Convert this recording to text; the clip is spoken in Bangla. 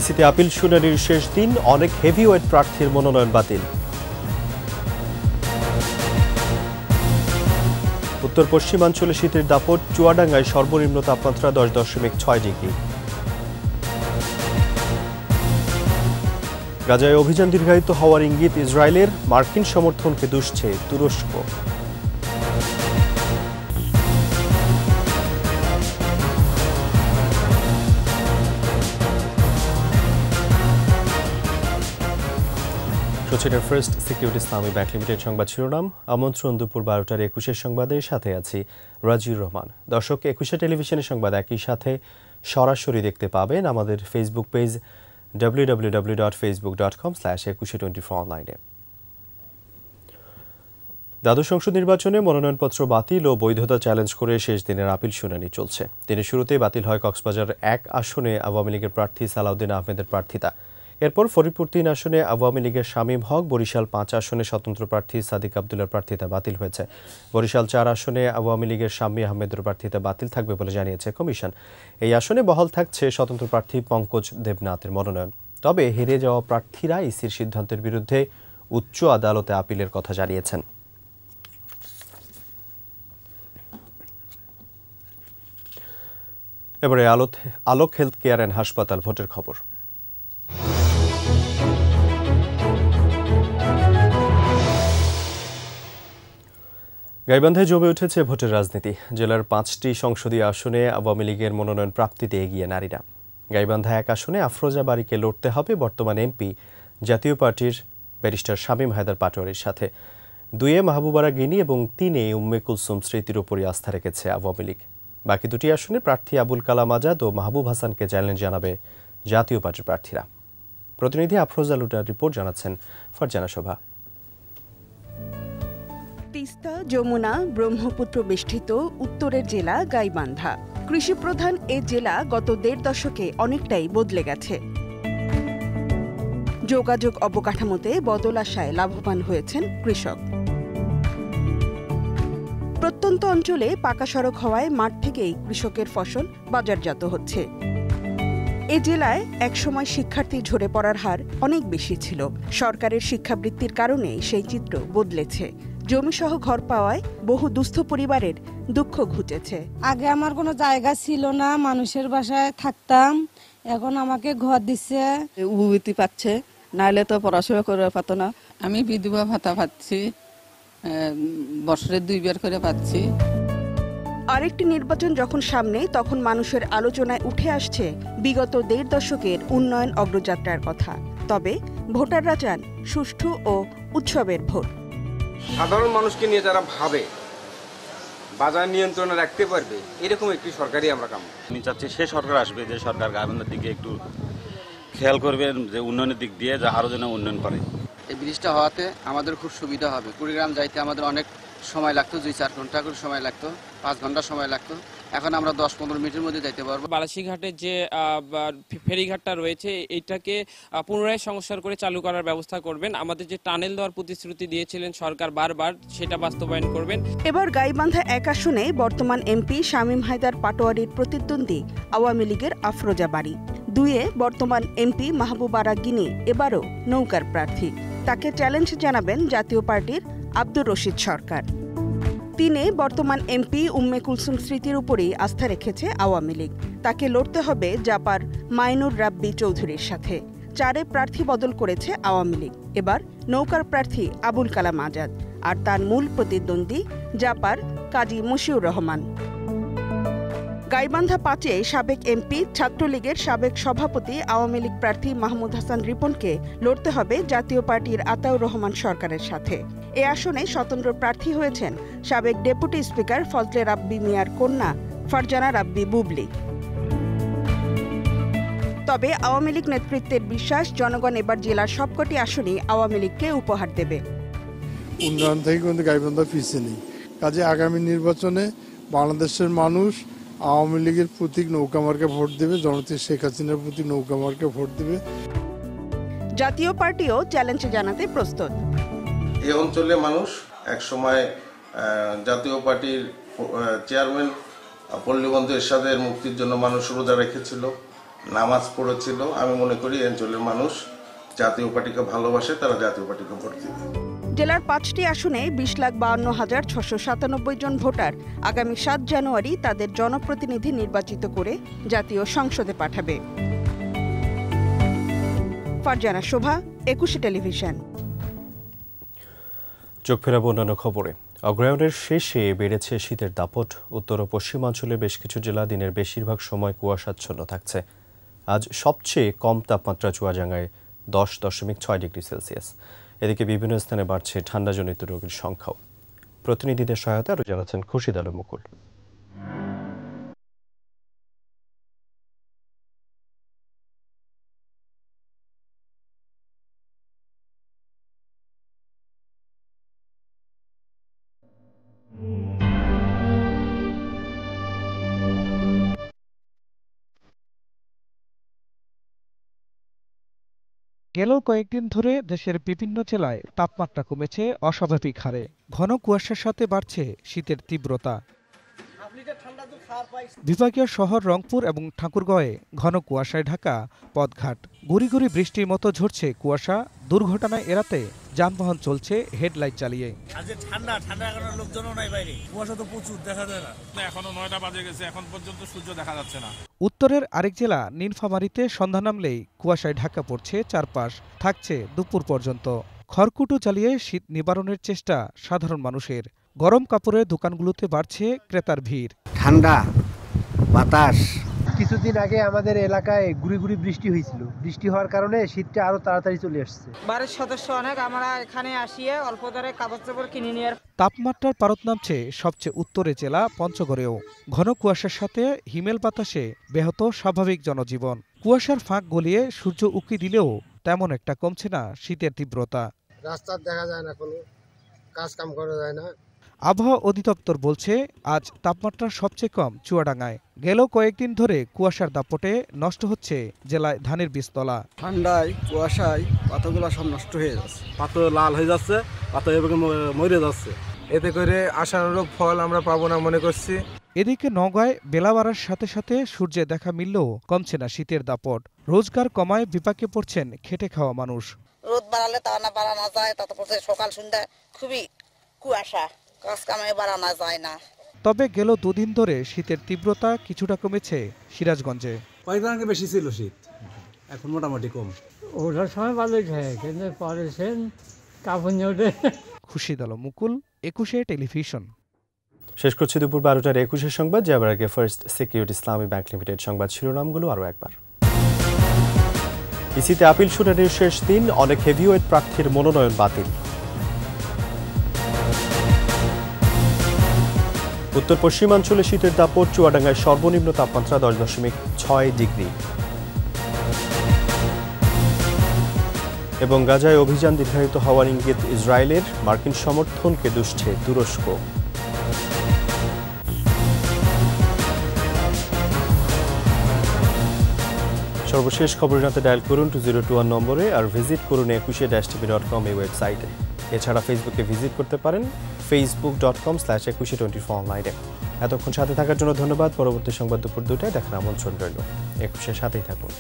ইসিতে আপিল শুনানির শেষ দিন, অনেক হেভিওয়েট প্রার্থীর মনোনয়ন বাতিল। উত্তর পশ্চিমাঞ্চলে শীতের দাপট, চুয়াডাঙ্গায় সর্বনিম্ন তাপমাত্রা 10.6 ডিগ্রি। গাজায় অভিযান দীর্ঘায়িত হওয়ার ইঙ্গিত ইসরায়েলের, মার্কিন সমর্থনকে দুষছে তুরস্ক। সচিনের ফার্স্ট সিকিউরিটি ইসলামী ব্যাংক লিমিটেড সংবাদ শিরোনাম। আমন্ত্রণ দুপুর 12টার 21 সংবাদের সাথে আছি রাজিউর রহমান। দর্শক, 21 টেলিভিশনের সংবাদ একই সাথে সরাসরি দেখতে পাবেন আমাদের ফেসবুক পেজ www.facebook.com/2124 অনলাইনে। দ্বাদশ সংসদ নির্বাচনে মনোনয়নপত্র বাতিল ও বৈধতা চ্যালেঞ্জ করে শেষ দিনের আপিল শুনানি চলছে। দিনের শুরুতেই বাতিল হয় কক্সবাজার 1 আসনে আওয়ামী লীগের প্রার্থী সালাউদ্দিন আহমেদের প্রার্থিতা। এরপর ফরিদপুর 3 আসনে আওয়ামী লীগের শামীম হক, বরিশাল 5 আসনে স্বতন্ত্র প্রার্থী সাদিক আবদুল্লার প্রার্থিতা বাতিল হয়েছে। বরিশাল 4 আসনে আওয়ামী লীগের শাম্মী আহমেদের প্রার্থিতা বাতিল থাকবে বলে জানিয়েছে কমিশন। এই আসনে বহাল থাকছে স্বতন্ত্র প্রার্থী পঙ্কজ দেবনাথের মনোনয়ন। তবে হেরে যাওয়া প্রার্থীরা ইসির সিদ্ধান্তের বিরুদ্ধে উচ্চ আদালতে আপিলের কথা জানিয়েছেন। এবারে আলোক হেলথ কেয়ার অ্যান্ড হাসপাতাল ভোটের খবর। গাইবান্ধায় জমে উঠেছে ভোটের রাজনীতি। জেলার 5টি সংসদীয় আসনে আওয়ামী লীগের মনোনয়ন প্রাপ্তিতে এগিয়ে নারীরা। গাইবান্ধা 1 আসনে আফরোজা বারীকে লড়তে হবে বর্তমান এমপি জাতীয় পার্টির ব্যারিস্টার শামীম হায়দার পাটোয়ারির সাথে। 2-এ মাহবুবারা গিনি এবং 3-এ উম্মে কুলসুম স্মৃতির উপরই আস্থা রেখেছে আওয়ামী লীগ। বাকি 2টি আসনে প্রার্থী আবুল কালাম আজাদ ও মাহবুব হাসানকে চ্যালেঞ্জ জানাবে জাতীয় পার্টির প্রার্থীরা। প্রতিনিধি আফরোজা লুটার রিপোর্ট জানাচ্ছেন ফারজানা শোভা। তিস্তা, যমুনা, ব্রহ্মপুত্র বেষ্টিত উত্তরের জেলা গাইবান্ধা। কৃষিপ্রধান এ জেলা গত 1.5 দশকে অনেকটাই বদলে গেছে। যোগাযোগ অবকাঠামোতে বদল আসায় লাভবান হয়েছেন কৃষক। প্রত্যন্ত অঞ্চলে পাকা সড়ক হওয়ায় মাঠ থেকেই কৃষকের ফসল বাজারজাত হচ্ছে। এ জেলায় একসময় শিক্ষার্থী ঝরে পড়ার হার অনেক বেশি ছিল। সরকারের শিক্ষাবৃত্তির কারণে সেই চিত্র বদলেছে। জমিসহ ঘর পাওয়ায় বহু দুস্থ পরিবারের দুঃখ ঘুচেছে। আগে আমার কোনো জায়গা ছিল না, মানুষের বাসায় থাকতাম, এখন আমাকে ঘর দিচ্ছে। উপবৃত্তি পাচ্ছে, নাইলে তো পড়াশোনা করে পাতো না। আমি বিধবা ভাতা পাচ্ছি, বছরে 2 বার করে পাচ্ছি। আরেকটি নির্বাচন যখন সামনে, তখন মানুষের আলোচনায় উঠে আসছে বিগত 1.5 দশকের উন্নয়ন অগ্রযাত্রার কথা। তবে ভোটাররা চান সুষ্ঠু ও উৎসবের ভোট। সাধারণ মানুষকে নিয়ে যারা ভাবে, বাজার নিয়ন্ত্রণে রাখতে পারবে, এরকম একটি সরকারই আমরা কাম। আমি চাচ্ছি সে সরকার আসবে যে সরকার গাইবান্ধার দিকে একটু খেয়াল করবেন, যে উন্নয়নের দিক দিয়ে যা আরো যেন উন্নয়ন করে। এই ব্রিজটা হওয়াতে আমাদের খুব সুবিধা হবে। কুড়িগ্রাম যাইতে আমাদের অনেক সময় লাগতো, 2-4 ঘন্টা করে সময় লাগতো, 5 ঘন্টা সময় লাগতো। এখন আমরা 10-15 মিনিটের মধ্যে যাইতে পারবো। বালাসীঘাটের যে ফেরিঘাটটা রয়েছে, এইটাকে পুনরায় সংস্কার করে চালু করার ব্যবস্থা করবেন। আমাদের যে টানেল দেওয়ার প্রতিশ্রুতি দিয়েছিলেন সরকার বারবার, সেটা বাস্তবায়ন করবেন। এবার গাইবান্ধা 1 আসনে বর্তমান এমপি শামীম হায়দার পাটোয়ারির প্রতিদ্বন্দ্বী আওয়ামী লীগের আফরোজা বারী। 2-এ বর্তমান এমপি মাহবুবারা গিনি এবারও নৌকার প্রার্থী। তাকে চ্যালেঞ্জ জানাবেন জাতীয় পার্টির আব্দুর রশিদ সরকার। 3-এ বর্তমান এমপি উম্মে কুলসুম স্মৃতির উপরেই আস্থা রেখেছে আওয়ামী লীগ। তাকে লড়তে হবে জাপার মাইনুর রাব্বি চৌধুরীর সাথে। 4-এ প্রার্থী বদল করেছে আওয়ামী লীগ। এবার নৌকার প্রার্থী আবুল কালাম আজাদ, আর তার মূল প্রতিদ্বন্দ্বী জাপার কাজী মশিউর রহমান। গাইবান্ধা 5-এ সাবেক এমপি, ছাত্রলীগের সাবেক সভাপতি, আওয়ামী লীগ প্রার্থী মাহমুদ হাসান রিপনকে লড়তে হবে জাতীয় পার্টির আতাউর রহমান সরকারের সাথে। এ আসনে স্বতন্ত্র প্রার্থী হয়েছেন সাবেক ডেপুটি স্পিকার ফজলে রাব্বি মিয়ার কন্যা ফারজানা রাব্বি বুবলি। তবে আওয়ামী লীগ নেতৃত্বের বিশ্বাস, জনগণ এবার জেলার সবকটি আসনই আওয়ামী লীগকে উপহার দেবে। উন্নয়ন থেকে কিন্তু গাইবান্ধা পিছিয়ে নেই। কাজে আগামী নির্বাচনে বাংলাদেশের মানুষ আওয়ামী লীগের প্রতীক নৌকা মার্কে ভোট দেবে, জননেত্রী শেখ হাসিনার প্রতীক নৌকা মার্কে ভোট দেবে। জাতীয় পার্টিও চ্যালেঞ্জ জানাতে প্রস্তুত। এই অঞ্চলে মানুষ একসময় জাতীয় পার্টির চেয়ারম্যান পল্লীবন্ধু এরশাদের মুক্তির জন্য মানুষ রোজা রেখেছিল। নামাজ পড়েছিল। আমি মনে করি এই অঞ্চলের মানুষ জাতীয় পার্টিকে ভালোবাসে, তারা জাতীয় পার্টিকে ভোট দেবে। জেলার ৫টি আসনে ২০,৫২,৬৯৭ জন ভোটার আগামী ৭ জানুয়ারি তাদের জনপ্রতিনিধি নির্বাচিত করে জাতীয় সংসদে পাঠাবে। ফারজানা শোভা, ২১ টেলিভিশন। চোখ ফেরাবো অন্যান্য খবরে। অগ্রহায়ণের শেষে বেড়েছে শীতের দাপট। উত্তর ও পশ্চিমাঞ্চলের বেশ কিছু জেলা দিনের বেশিরভাগ সময় কুয়াশাচ্ছন্ন থাকছে। আজ সবচেয়ে কম তাপমাত্রা চুয়াডাঙ্গায় 10.6 ডিগ্রি সেলসিয়াস। এদিকে বিভিন্ন স্থানে বাড়ছে ঠান্ডাজনিত রোগীর সংখ্যাও। প্রতিনিধিদের সহায়তা আরও জানাচ্ছেন খুরশিদ আলম মুকুল। গেল কয়েকদিন ধরে দেশের বিভিন্ন জেলায় তাপমাত্রা কমেছে অস্বাভাবিক হারে। ঘন কুয়াশার সাথে বাড়ছে শীতের তীব্রতা। বিভাগীয় শহর রংপুর এবং ঠাকুরগাঁয়ে ঘন কুয়াশায় ঢাকা পথঘাট। গুড়ি গুড়ি বৃষ্টির মতো ঝরছে কুয়াশা। দুর্ঘটনা এড়াতে যানবাহন চলছে হেডলাইট চালিয়ে। উত্তরের আরেক জেলা নীলফামারীতে সন্ধ্যা নামলেই কুয়াশায় ঢাকা পড়ছে চারপাশ। থাকছে দুপুর পর্যন্ত। খড়কুটো জ্বালিয়ে শীত নিবারণের চেষ্টা সাধারণ মানুষের। গরম কাপড়ের দোকানগুলোতে বাড়ছে ক্রেতার ভিড়। ঠান্ডা বাতাস। কিছুদিন আগে আমাদের এলাকায় গুড়ি গুড়ি বৃষ্টি হয়েছিল। বৃষ্টি হওয়ার কারণে শীতটা আরো তাড়াতাড়ি চলে আসছে। বাড়ির সদস্য অনেক, আমরা এখানে আসিয়ে অল্প দরে কাগজ চাপড় কিনে নিয়ে। তাপমাত্রার পারদ নামছে সবচেয়ে উত্তরে জেলা পঞ্চগড়েও। ঘন কুয়াশার সাথে হিমেল বাতাসে ব্যাহত স্বাভাবিক জনজীবন। কুয়াশার ফাঁক গলিয়ে সূর্য উঁকি দিলেও তেমন একটা কমছে না শীতের তীব্রতা। রাস্তা দেখা যায় না, কোনো কাজ কাম করা যায় না। আবহাওয়া অধিদপ্তর বলছে আজ তাপমাত্রা সবচেয়ে কম চুয়াডাঙ্গায়। গেল কয়েকদিন ধরে কুয়াশার দাপটে নষ্ট হচ্ছে জেলায় ধানের বীজতলা। ঠান্ডায় কুয়াশায় পাতাগুলো সব নষ্ট হয়ে যাচ্ছে, পাতা লাল হয়ে যাচ্ছে, পাতা এভাবে মরে যাচ্ছে। এতে করে আশানুরূপ ফল আমরা পাবো না মনে করছি। এদিকে নওগাঁয় বেলা বাড়ার সাথে সাথে সূর্যে দেখা মিললেও কমছে না শীতের দাপট। রোজগার কমায় বিপাকে পড়ছেন খেটে খাওয়া মানুষ। রোদ বাড়ালে তা না বাড়ানো যায়, তারপর সকাল সন্ধ্যা খুবই কুয়াশা, কাজ কামে বাড়ানো যায় না। তবে গেল দুদিন ধরে শীতের তীব্রতা কিছুটা কমেছে সিরাজগঞ্জে। কয়েকদিন আগে বেশি ছিল শীত, এখন মোটামুটি কম। ওঠার সময় ভালোই খায়, কিন্তু পরে কাপড় ওঠে। খুরশিদ আলম মুকুল, ২১ টেলিভিশন। শেষ করছি দুপুর 12টার ২১ সংবাদ। যাবার আগে ফার্স্ট সিকিউরিটি ইসলামী ব্যাংক লিমিটেড সংবাদ শিরোনামগুলো আরও একবার। ইসিতে আপিল শুনানির শেষ দিন, অনেক হেভিওয়েট প্রার্থীর মনোনয়ন বাতিল। উত্তর পশ্চিমাঞ্চলে শীতের দাপট, চুয়াডাঙ্গায় সর্বনিম্ন তাপমাত্রা 10.6 ডিগ্রি। এবং গাজায় অভিযান দীর্ঘায়িত হওয়ার ইঙ্গিত ইসরায়েলের, মার্কিন সমর্থনকে দুষছে তুরস্ক। সর্বশেষ খবর জানতে ডায়াল করুন 2021 নম্বরে আর ভিজিট করুন 21-tv.com এই ওয়েবসাইটে। এছাড়া ফেসবুকে ভিজিট করতে পারেন facebook.com/2124 অনলাইনে। এতক্ষণ সাথে থাকার জন্য ধন্যবাদ। পরবর্তী সংবাদ দুপুর 2টায় দেখার আমন্ত্রণ রইল। 21-এর সাথেই থাকুন।